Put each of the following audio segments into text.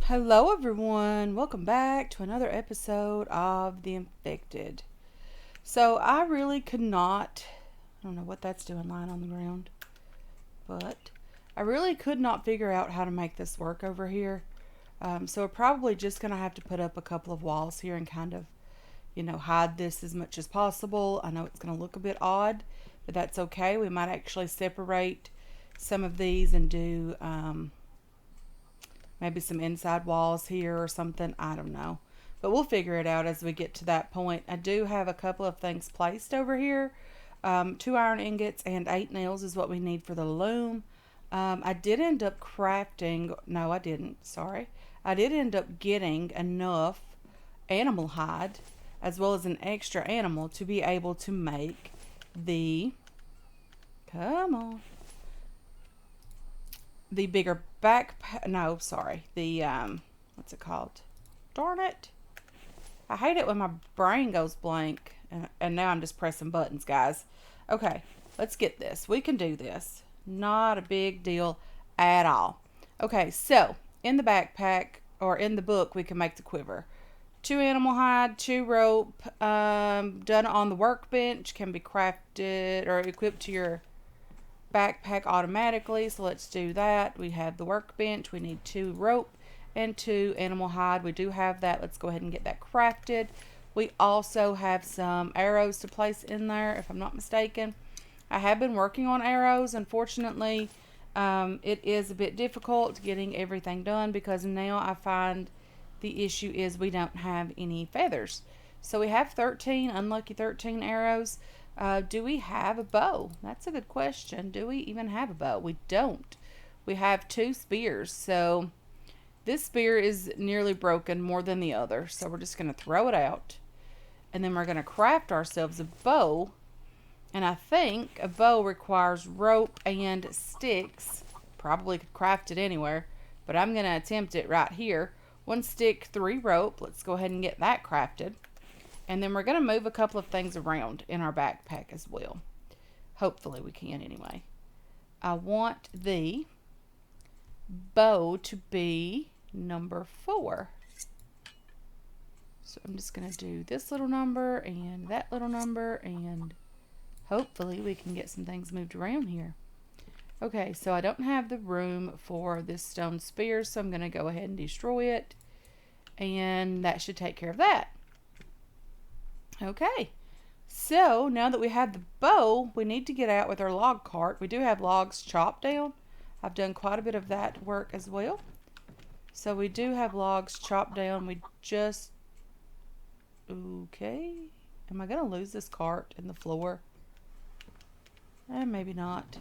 Hello, everyone. Welcome back to another episode of The Infected. So, I really could not, I don't know what that's doing lying on the ground, but I really could not figure out how to make this work over here. So, we're probably just going to have to put up a couple of walls here and kind of, hide this as much as possible. I know it's going to look a bit odd, but that's okay. We might actually separate some of these and do maybe some inside walls here or something. I don't know. But we'll figure it out as we get to that point. I do have a couple of things placed over here. 2 iron ingots and 8 nails is what we need for the loom. I did end up crafting, no, I didn't, sorry. I did end up getting enough animal hide as well as an extra animal to be able to make the, come on, the bigger backpack. No, sorry. The, what's it called? Darn it. I hate it when my brain goes blank. And now I'm just pressing buttons, guys. Okay, let's get this. We can do this. Not a big deal at all. Okay, so in the backpack or in the book, we can make the quiver. 2 animal hide, 2 rope, done on the workbench, can be crafted or equipped to your backpack automatically. So let's do that. We have the workbench. We need 2 rope and 2 animal hide. We do have that. Let's go ahead and get that crafted. We also have some arrows to place in there, if I'm not mistaken. I have been working on arrows. Unfortunately, it is a bit difficult getting everything done because now I find the issue is we don't have any feathers. So we have 13, unlucky 13 arrows. Do we have a bow? That's a good question. Do we even have a bow? We don't. We have 2 spears. So this spear is nearly broken more than the other. So we're just going to throw it out. And then we're going to craft ourselves a bow. And I think a bow requires rope and sticks. Probably could craft it anywhere. But I'm going to attempt it right here. 1 stick, 3 rope. Let's go ahead and get that crafted. And then we're going to move a couple of things around in our backpack as well. Hopefully we can anyway. I want the bow to be number 4. So I'm just going to do this little number and that little number. And hopefully we can get some things moved around here. Okay, so I don't have the room for this stone spear. So I'm going to go ahead and destroy it. And that should take care of that. Okay, so now that we have the bow, we need to get out with our log cart. We do have logs chopped down. I've done quite a bit of that work as well. So we do have logs chopped down. We just, okay. Am I going to lose this cart in the floor? Maybe not.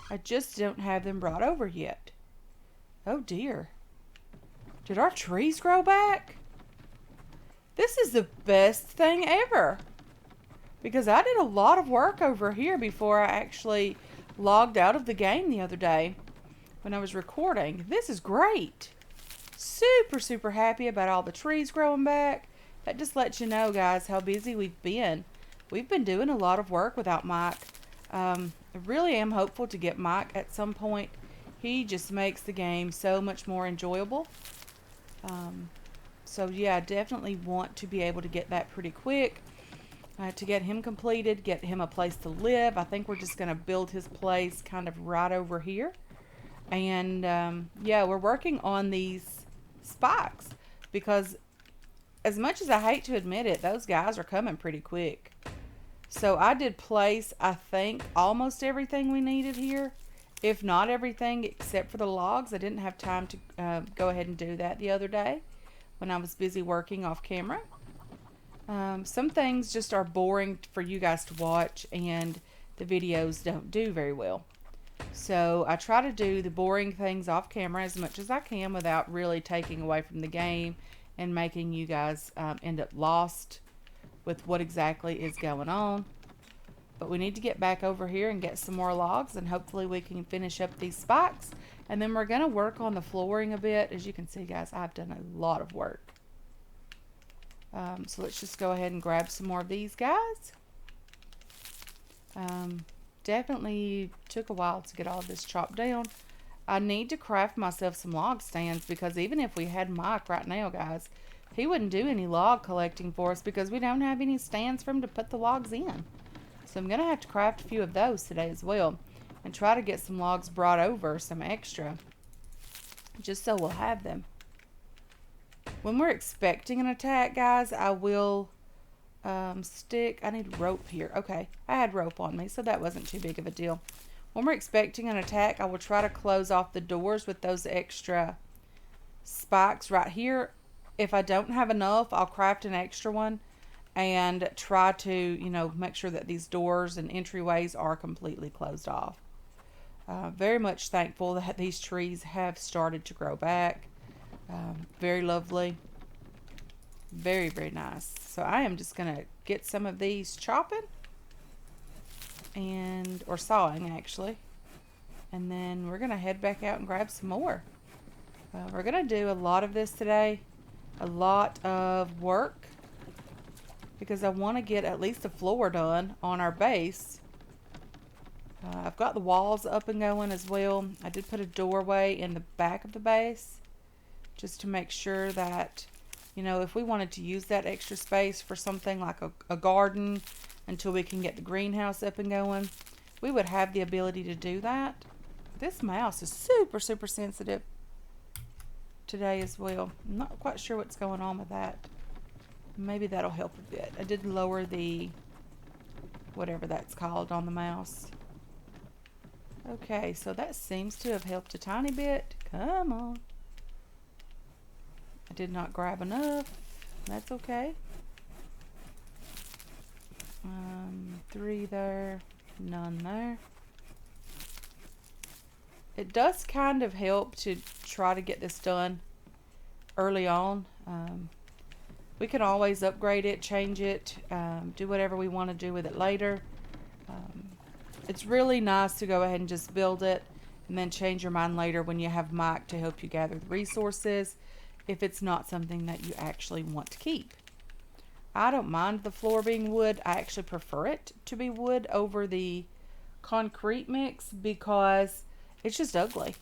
I just don't have them brought over yet. Oh dear. Did our trees grow back? This is the best thing ever. Because I did a lot of work over here before I actually logged out of the game the other day when I was recording. This is great. Super, super happy about all the trees growing back. That just lets you know, guys, how busy we've been. We've been doing a lot of work without Mike. I really am hopeful to get Mike at some point. He just makes the game so much more enjoyable. So yeah, I definitely want to be able to get that pretty quick. To get him completed, get him a place to live. I think we're just going to build his place kind of right over here. And yeah, we're working on these spikes because as much as I hate to admit it, those guys are coming pretty quick. So I did place, I think, almost everything we needed here. If not everything except for the logs. I didn't have time to go ahead and do that the other day when I was busy working off camera. Some things just are boring for you guys to watch and the videos don't do very well. So I try to do the boring things off camera as much as I can without really taking away from the game and making you guys end up lost with what exactly is going on. But we need to get back over here and get some more logs and hopefully we can finish up these spikes. And then we're going to work on the flooring a bit. As you can see, guys, I've done a lot of work. So let's just go ahead and grab some more of these guys. Definitely took a while to get all of this chopped down. I need to craft myself some log stands, because even if we had Mike right now, guys, he wouldn't do any log collecting for us because we don't have any stands for him to put the logs in. So I'm going to have to craft a few of those today as well, and try to get some logs brought over, some extra, just so we'll have them. When we're expecting an attack, guys, I will I need rope here. Okay, I had rope on me, so that wasn't too big of a deal. When we're expecting an attack, I will try to close off the doors with those extra spikes right here. If I don't have enough, I'll craft an extra one and try to, make sure that these doors and entryways are completely closed off. Very much thankful that these trees have started to grow back. Very lovely. Very, very nice. So I am just going to get some of these chopping or sawing actually. And then we're going to head back out and grab some more. We're going to do a lot of this today. A lot of work, because I want to get at least the floor done on our base. I've got the walls up and going as well. I did put a doorway in the back of the base just to make sure that, if we wanted to use that extra space for something like a garden until we can get the greenhouse up and going, we would have the ability to do that. This mouse is super, super sensitive today as well. I'm not quite sure what's going on with that. Maybe that'll help a bit. I did lower the whatever that's called on the mouse. Okay, so that seems to have helped a tiny bit. Come on. I did not grab enough. That's okay. 3 there, none there. It does kind of help to try to get this done early on. We can always upgrade it, change it, do whatever we want to do with it later. It's really nice to go ahead and just build it and then change your mind later when you have Mike to help you gather the resources, if it's not something that you actually want to keep. I don't mind the floor being wood. I actually prefer it to be wood over the concrete mix because it's just ugly.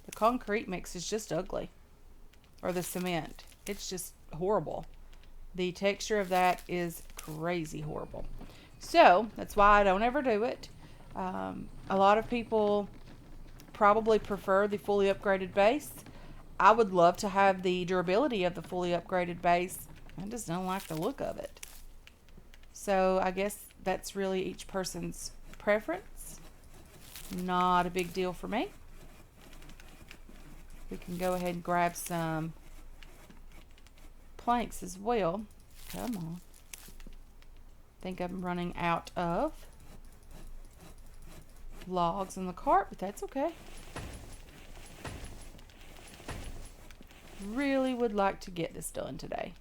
The concrete mix is just ugly. Or the cement. It's just horrible. The texture of that is crazy horrible. So that's why I don't ever do it. A lot of people probably prefer the fully upgraded base. I would love to have the durability of the fully upgraded base. I just don't like the look of it. So I guess that's really each person's preference. Not a big deal for me. We can go ahead and grab some planks as well. Come on. I think I'm running out of logs in the cart, but that's okay. Really would like to get this done today.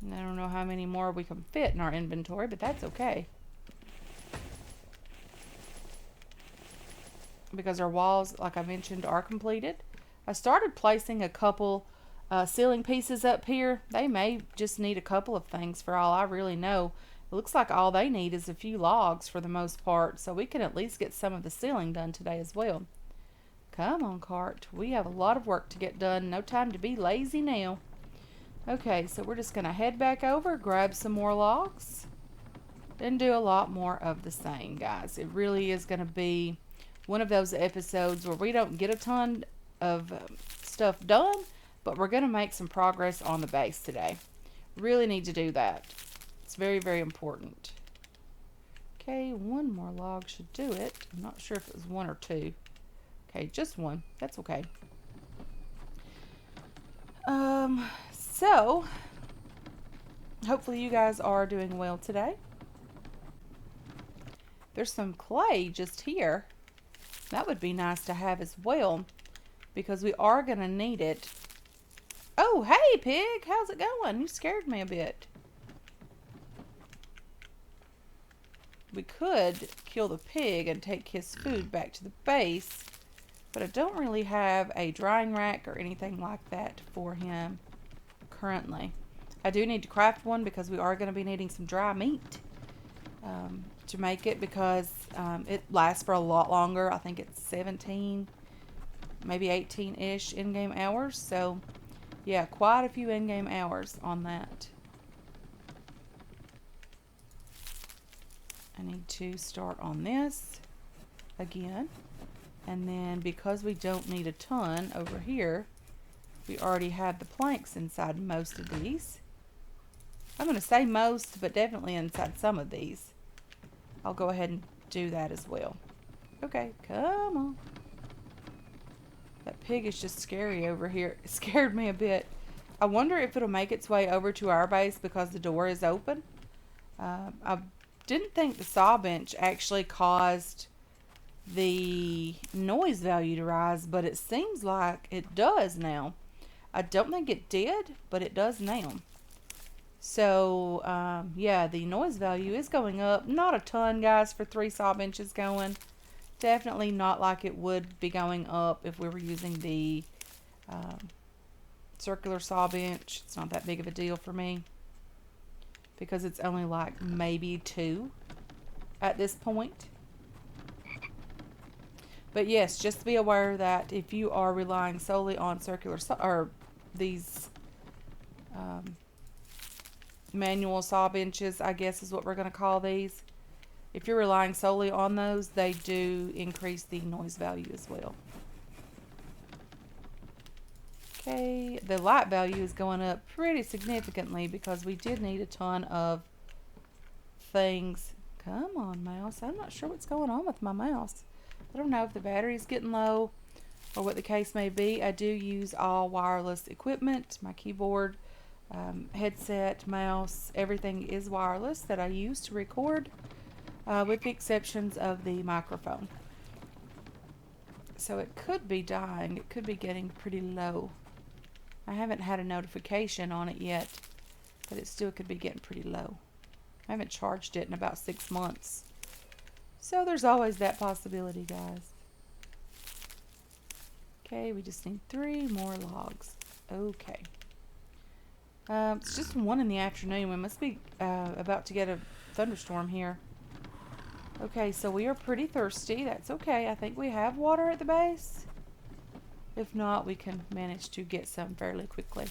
And I don't know how many more we can fit in our inventory, but that's okay. Because our walls, like I mentioned, are completed. I started placing a couple ceiling pieces up here. They may just need a couple of things for all I really know. It looks like all they need is a few logs for the most part, so we can at least get some of the ceiling done today as well. Come on, cart. We have a lot of work to get done. No time to be lazy now. Okay, so we're just going to head back over, grab some more logs, and do a lot more of the same, guys. It really is going to be one of those episodes where we don't get a ton of stuff done, but we're going to make some progress on the base today. Really need to do that. It's very, very important. Okay, one more log should do it. I'm not sure if it was 1 or 2. Okay, just 1. That's okay. So, hopefully you guys are doing well today. There's some clay just here. That would be nice to have as well, because we are going to need it. Oh, hey, pig. How's it going? You scared me a bit. We could kill the pig and take his food back to the base, but I don't really have a drying rack or anything like that for him currently. I do need to craft one because we are going to be needing some dry meat. to make it because it lasts for a lot longer. I think it's 17, maybe 18-ish in-game hours. So yeah, quite a few in-game hours on that. I need to start on this again. And then because we don't need a ton over here, we already have the planks inside most of these. I'm going to say most, but definitely inside some of these. I'll go ahead and do that as well. Okay, come on. That pig is just scary over here. It scared me a bit. I wonder if it'll make its way over to our base because the door is open. I didn't think the saw bench actually caused the noise value to rise, but it seems like it does now. I don't think it did, but it does now. So yeah, the noise value is going up. Not a ton, guys, for 3 saw benches going. Definitely not like it would be going up if we were using the circular saw bench. It's not that big of a deal for me because it's only like maybe 2 at this point. But yes, just be aware that if you are relying solely on circular saw or these manual saw benches, I guess is what we're going to call these. If you're relying solely on those, they do increase the noise value as well. Okay, the light value is going up pretty significantly because we did need a ton of things. Come on, mouse. I'm not sure what's going on with my mouse. I don't know if the battery's getting low or what the case may be. I do use all wireless equipment. My keyboard, headset, mouse, everything is wireless that I use to record, with the exceptions of the microphone. So it could be dying. It could be getting pretty low. I haven't had a notification on it yet, but it still could be getting pretty low. I haven't charged it in about 6 months. So there's always that possibility, guys. Okay, we just need 3 more logs. Okay. It's just 1 in the afternoon. We must be about to get a thunderstorm here. Okay, so we are pretty thirsty. That's okay. I think we have water at the base. If not, we can manage to get some fairly quickly.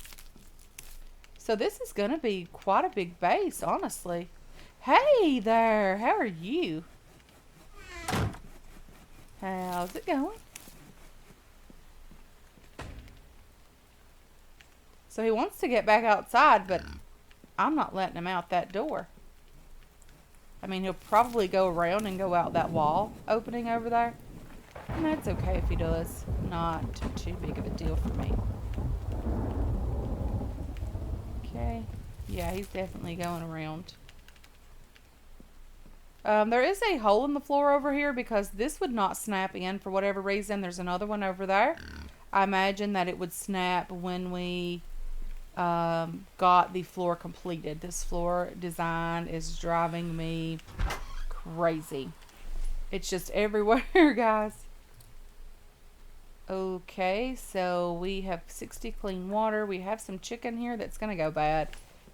So this is going to be quite a big base, honestly. Hey there! How are you? How's it going? So he wants to get back outside, but I'm not letting him out that door. I mean, he'll probably go around and go out that wall opening over there. And that's okay if he does. Not too big of a deal for me. Okay. Yeah, he's definitely going around. There is a hole in the floor over here because this would not snap in for whatever reason. There's another one over there. I imagine that it would snap when we got the floor completed. This floor design is driving me crazy. It's just everywhere, guys. Okay, so we have 60 clean water. We have some chicken here that's going to go bad.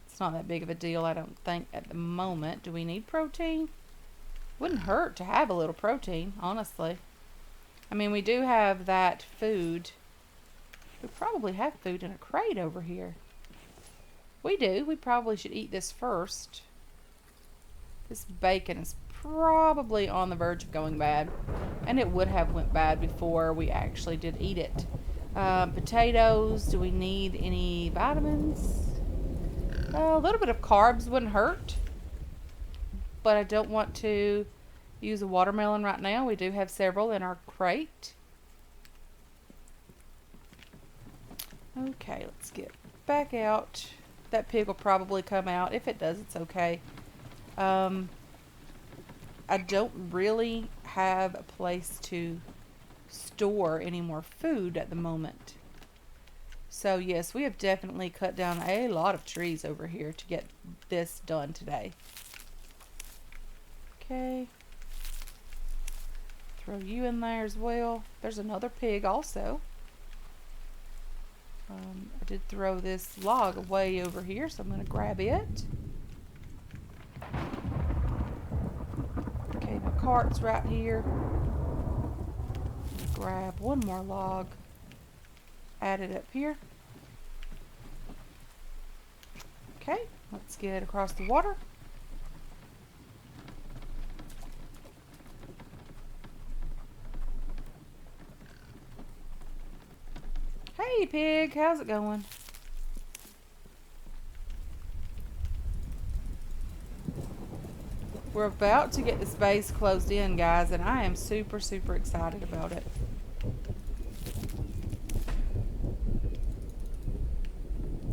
It's not that big of a deal, I don't think, at the moment. Do we need protein? Wouldn't hurt to have a little protein, honestly. I mean, we do have that food. We probably have food in a crate over here. We do. We probably should eat this first. This bacon is probably on the verge of going bad. And it would have went bad before we actually did eat it. Potatoes. Do we need any vitamins? A little bit of carbs wouldn't hurt. But I don't want to use a watermelon right now. We do have several in our crate. Okay, let's get back out. That pig will probably come out. If it does, it's okay. I don't really have a place to store any more food at the moment. So yes, we have definitely cut down a lot of trees over here to get this done today. Okay. Throw you in there as well. There's another pig also. I did throw this log away over here, so I'm going to grab it. parts right here. Grab one more log. Add it up here. Okay, let's get across the water. Hey pig, how's it going? We're about to get this base closed in, guys, and I am super, super excited about it.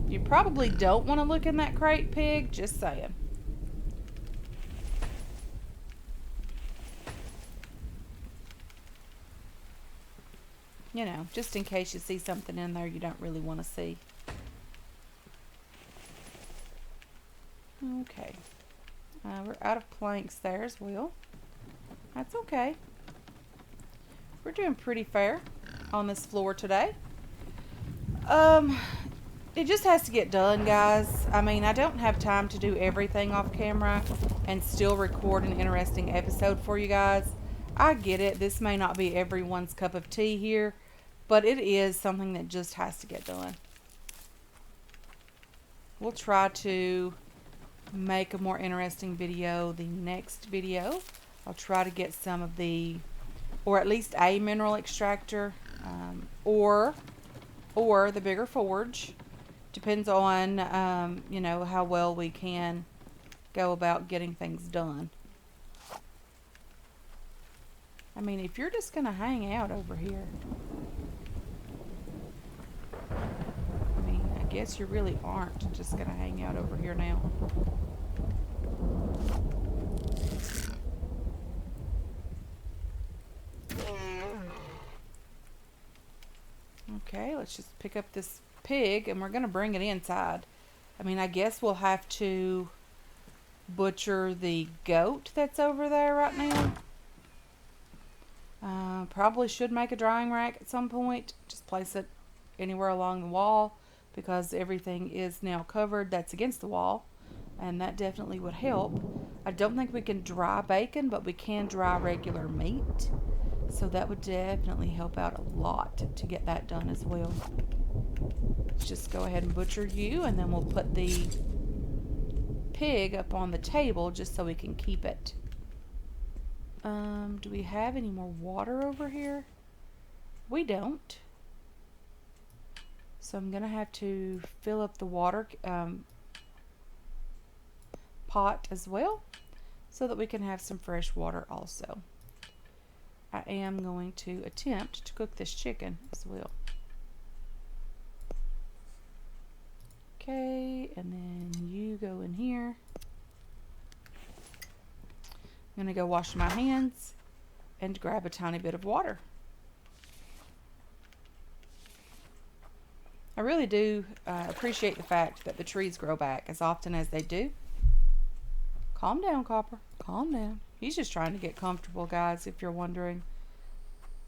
You probably don't want to look in that crate, pig, just saying. You know, just in case you see something in there you don't really want to see. Okay. We're out of planks there as well. That's okay. We're doing pretty fair on this floor today. It just has to get done, guys. I mean, I don't have time to do everything off camera and still record an interesting episode for you guys. I get it. This may not be everyone's cup of tea here, but it is something that just has to get done. We'll try to make a more interesting video the next video. I'll try to get some of the, or at least a mineral extractor, or the bigger forge. Depends on, you know, how well we can go about getting things done. I mean, if you're just going to hang out over here, I mean, I guess you really aren't just going to hang out over here now. Okay, let's just pick up this pig and we're going to bring it inside. I mean, I guess we'll have to butcher the goat that's over there right now. Probably should make a drying rack at some point. Just place it anywhere along the wall because everything is now covered that's against the wall, and that definitely would help. I don't think we can dry bacon, but we can dry regular meat. So that would definitely help out a lot to get that done as well. Let's just go ahead and butcher you, and then we'll put the pig up on the table just so we can keep it. Do we have any more water over here? We don't. So I'm going to have to fill up the water pot as well so that we can have some fresh water also. I am going to attempt to cook this chicken as well. Okay, and then you go in here. I'm going to go wash my hands and grab a tiny bit of water. I really do appreciate the fact that the trees grow back as often as they do. Calm down, Copper. Calm down. He's just trying to get comfortable, guys, if you're wondering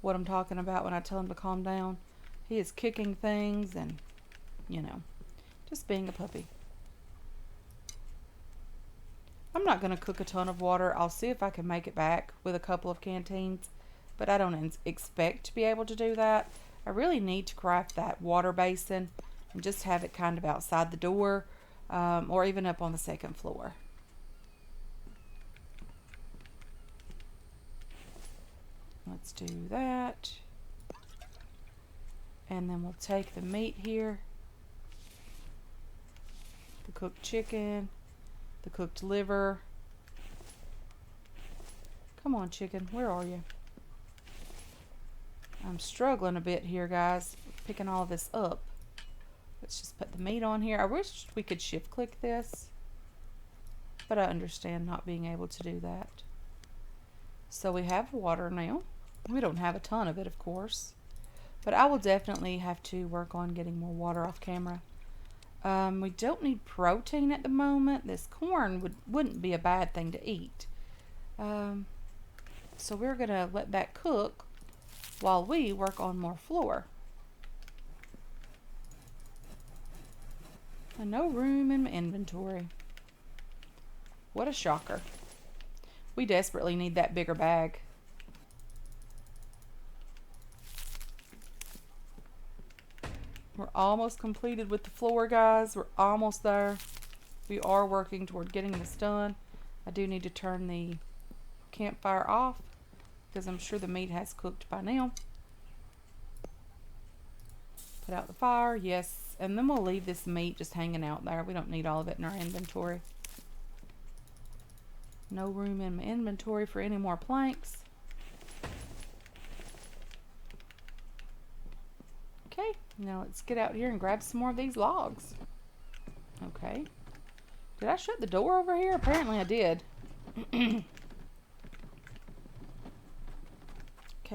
what I'm talking about when I tell him to calm down. He is kicking things and, you know, just being a puppy. I'm not going to cook a ton of water. I'll see if I can make it back with a couple of canteens, but I don't expect to be able to do that. I really need to craft that water basin and just have it kind of outside the door, or even up on the second floor. Let's do that. And then we'll take the meat here, the cooked chicken, the cooked liver. Come on, chicken, where are you? I'm struggling a bit here, guys, picking all this up. Let's just put the meat on here. I wish we could shift click this, but I understand not being able to do that. So we have water now. We don't have a ton of it, of course, but I will definitely have to work on getting more water off camera. We don't need protein at the moment. This corn wouldn't be a bad thing to eat. So we're going to let that cook while we work on more flour. And no room in my inventory. What a shocker. We desperately need that bigger bag. We're almost completed with the floor, guys. We're almost there. We are working toward getting this done. I do need to turn the campfire off because I'm sure the meat has cooked by now. Put out the fire, yes, and then we'll leave this meat just hanging out there. We don't need all of it in our inventory. No room in my inventory for any more planks. Okay, now let's get out here and grab some more of these logs. Okay. Did I shut the door over here? Apparently I did. Okay,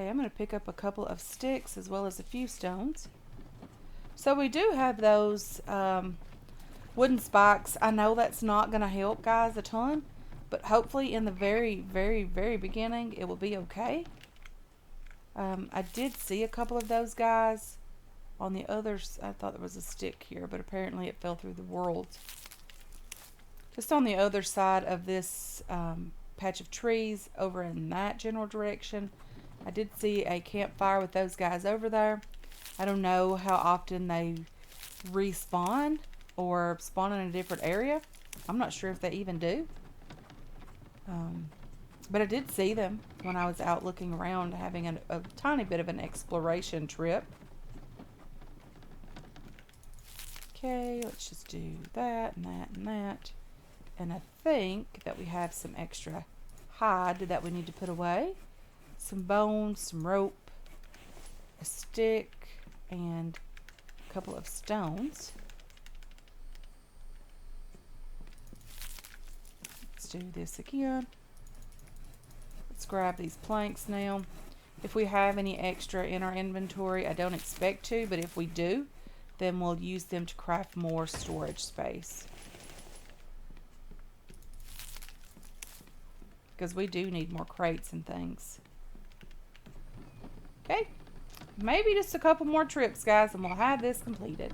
I'm going to pick up a couple of sticks as well as a few stones. So we do have those wooden spikes. I know that's not going to help, guys, a ton, but hopefully in the very, very, very beginning it will be okay. I did see a couple of those guys on the others. I thought there was a stick here, but apparently it fell through the world. Just on the other side of this patch of trees over in that general direction, I did see a campfire with those guys over there. I don't know how often they respawn or spawn in a different area. I'm not sure if they even do. But I did see them when I was out looking around, having a tiny bit of an exploration trip. Okay, let's just do that and that and that. And I think that we have some extra hide that we need to put away. Some bones, some rope, a stick, and a couple of stones. Let's do this again. Let's grab these planks now. If we have any extra in our inventory, I don't expect to, but if we do, then we'll use them to craft more storage space. Because we do need more crates and things. Okay. Maybe just a couple more trips, guys, and we'll have this completed.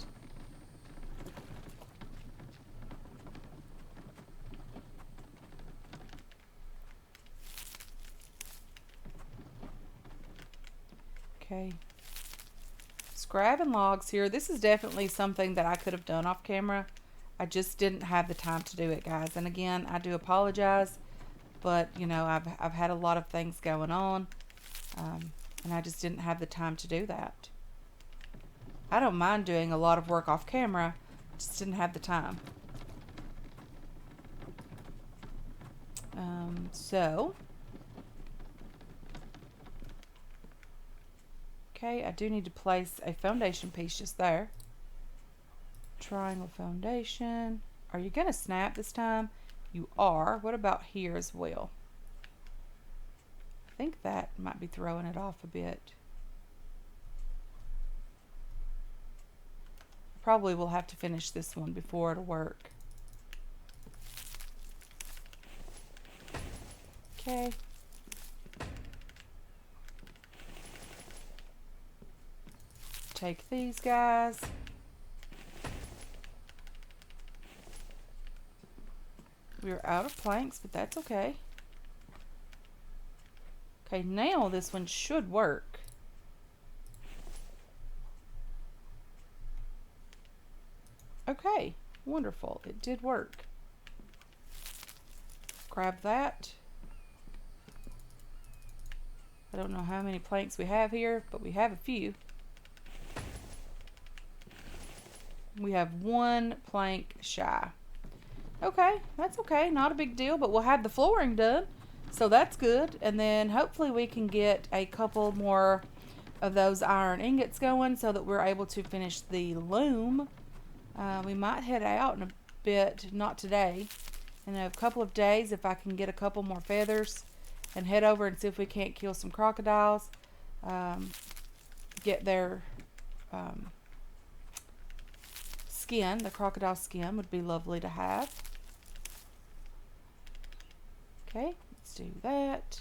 Okay. Grabbing logs here. This is definitely something that I could have done off camera. I just didn't have the time to do it, guys. And again, I do apologize, but you know, I've had a lot of things going on, and I just didn't have the time to do that. I don't mind doing a lot of work off camera, just didn't have the time. Okay, I do need to place a foundation piece just there. Triangle foundation. Are you going to snap this time? You are. What about here as well? I think that might be throwing it off a bit. Probably will have to finish this one before it'll work. Okay. Take these guys. We're out of planks, but that's okay. Okay, now this one should work. Okay, wonderful. It did work. Grab that. I don't know how many planks we have here, but we have a few. We have one plank shy. Okay, that's okay. Not a big deal, but we'll have the flooring done. So that's good. And then hopefully we can get a couple more of those iron ingots going so that we're able to finish the loom. We might head out in a bit, not today. In a couple of days, if I can get a couple more feathers and head over and see if we can't kill some crocodiles. Get their skin, the crocodile skin would be lovely to have. Okay, let's do that.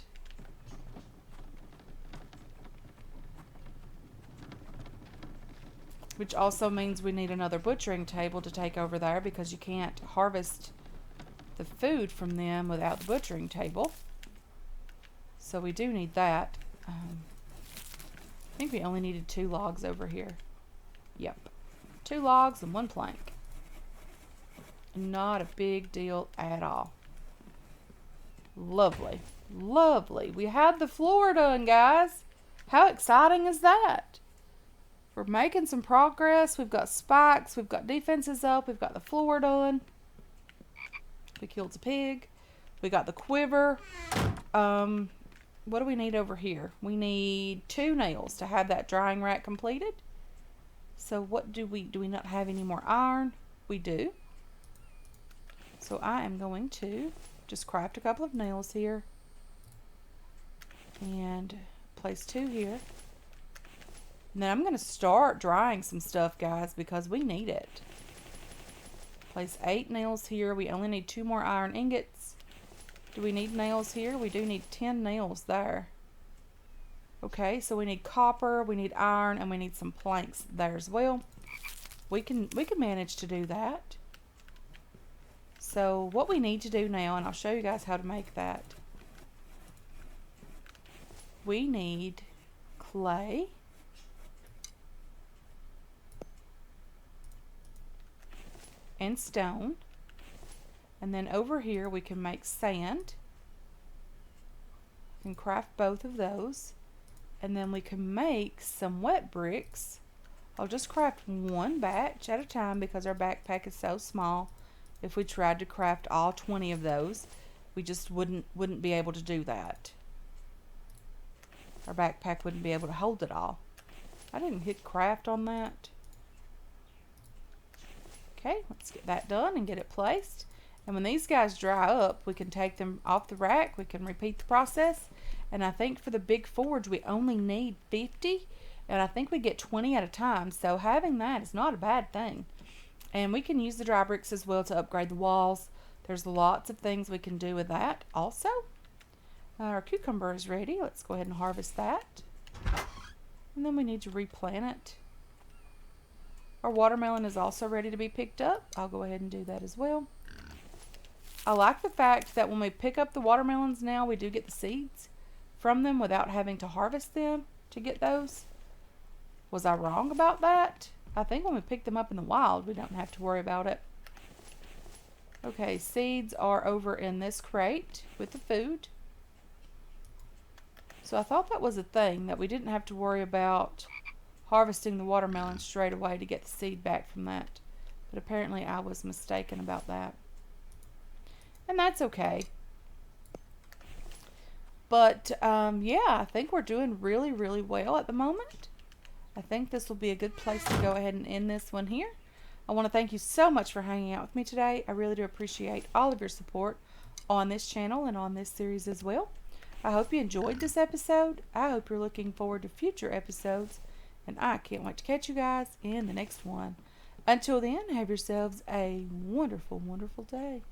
Which also means we need another butchering table to take over there because you can't harvest the food from them without the butchering table. So we do need that. I think we only needed 2 logs over here. Yep. 2 logs and 1 plank. Not a big deal at all. Lovely. Lovely. We had the floor done, guys. How exciting is that? We're making some progress. We've got spikes. We've got defenses up. We've got the floor done. We killed a pig. We got the quiver. What do we need over here? We need 2 nails to have that drying rack completed. So what do we not have any more iron? We do. So I am going to just craft a couple of nails here and place 2 here. And then I'm going to start drying some stuff, guys, because we need it. Place 8 nails here. We only need 2 more iron ingots. Do we need nails here? We do need 10 nails there. Okay, so we need copper, we need iron, and we need some planks there as well. We can manage to do that. So what we need to do now, and I'll show you guys how to make that. We need clay. And stone. And then over here we can make sand. We can craft both of those. And then we can make some wet bricks. I'll just craft 1 batch at a time because our backpack is so small. If we tried to craft all 20 of those, we just wouldn't be able to do that. Our backpack wouldn't be able to hold it all. I didn't hit craft on that. Okay, let's get that done and get it placed. And when these guys dry up, we can take them off the rack. We can repeat the process. And I think for the big forge, we only need 50. And I think we get 20 at a time. So having that is not a bad thing. And we can use the dry bricks as well to upgrade the walls. There's lots of things we can do with that also. Our cucumber is ready. Let's go ahead and harvest that. And then we need to replant it. Our watermelon is also ready to be picked up. I'll go ahead and do that as well. I like the fact that when we pick up the watermelons now, we do get the seeds from them without having to harvest them to get those. Was I wrong about that? I think when we pick them up in the wild, we don't have to worry about it. Okay, seeds are over in this crate with the food. So I thought that was a thing, that we didn't have to worry about harvesting the watermelon straight away to get the seed back from that. But apparently I was mistaken about that. And that's okay. But yeah, I think we're doing really, really well at the moment. I think this will be a good place to go ahead and end this one here. I want to thank you so much for hanging out with me today. I really do appreciate all of your support on this channel and on this series as well. I hope you enjoyed this episode. I hope you're looking forward to future episodes. And I can't wait to catch you guys in the next one. Until then, have yourselves a wonderful, wonderful day.